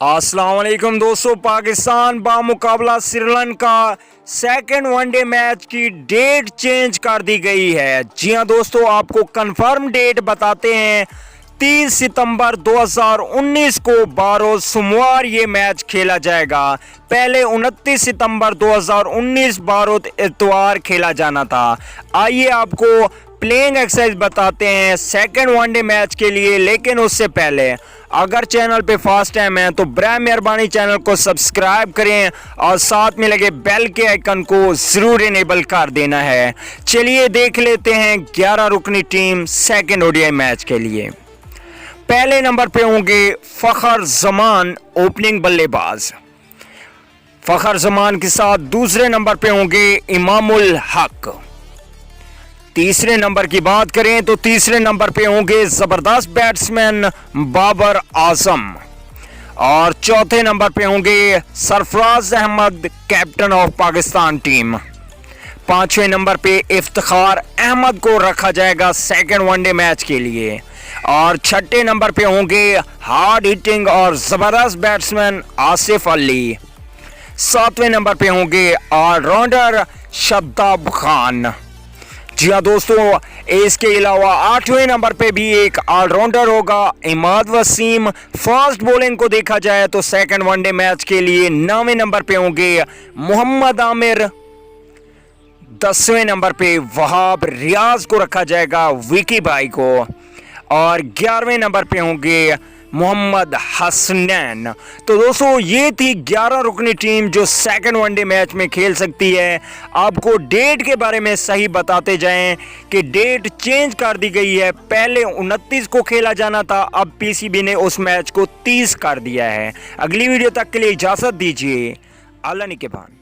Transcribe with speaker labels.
Speaker 1: अस्सलाम वालेकुम दोस्तों, पाकिस्तान बामुकाबला श्रीलंका सेकंड वनडे मैच की डेट चेंज कर दी गई है। जी हां दोस्तों, आपको कंफर्म डेट बताते हैं। 30 सितंबर 2019 को बारोज सोमवार ये मैच खेला जाएगा। पहले 29 सितंबर 2019 बारोज इतवार खेला जाना था। आइए आपको प्लेइंग एक्सरसाइज बताते हैं सेकंड वनडे मैच के लिए। लेकिन उससे पहले अगर चैनल पे फर्स्ट टाइम है तो बराए मेहरबानी चैनल को सब्सक्राइब करें और साथ में लगे बेल के आइकन को जरूर इनेबल कर देना है। चलिए देख लेते हैं 11 रुकनी टीम सेकंड ओडीआई मैच के लिए। पहले नंबर पे होंगे फखर जमान ओपनिंग बल्लेबाज। फखर जमान के साथ दूसरे नंबर पे होंगे इमामुल हक। तीसरे नंबर की बात करें तो तीसरे नंबर पे होंगे जबरदस्त बैट्समैन बाबर आजम। और चौथे नंबर पे होंगे Sarfaraz Ahmed, captain of Pakistan team. पांचवें नंबर पे इफ्तिखार अहमद को रखा जाएगा सेकंड वनडे मैच के लिए। और छठे नंबर पे होंगे हार्ड हिटिंग और जबरदस्त बैट्समैन आसिफ अली। सातवें नंबर पे होंगे ऑलराउंडर शादाब खान। जी हाँ दोस्तों, इसके अलावा आठवें नंबर पे भी एक ऑलराउंडर होगा, इमाद वसीम। फास्ट बॉलिंग को देखा जाए तो सेकंड वनडे मैच के लिए 9वें नंबर पे होंगे मोहम्मद आमिर। 10वें नंबर पे वहाब रियाज को रखा जाएगा, विकी भाई को। और 11वें नंबर पे होंगे मोहम्मद हसनैन। तो दोस्तों, ये थी 11 रुकनी टीम जो सेकंड वनडे मैच में खेल सकती है। आपको डेट के बारे में सही बताते जाएं कि डेट चेंज कर दी गई है। पहले 29 को खेला जाना था, अब पीसीबी ने उस मैच को 30 कर दिया है। अगली वीडियो तक के लिए इजाज़त दीजिए। अल्लाह निगहबान।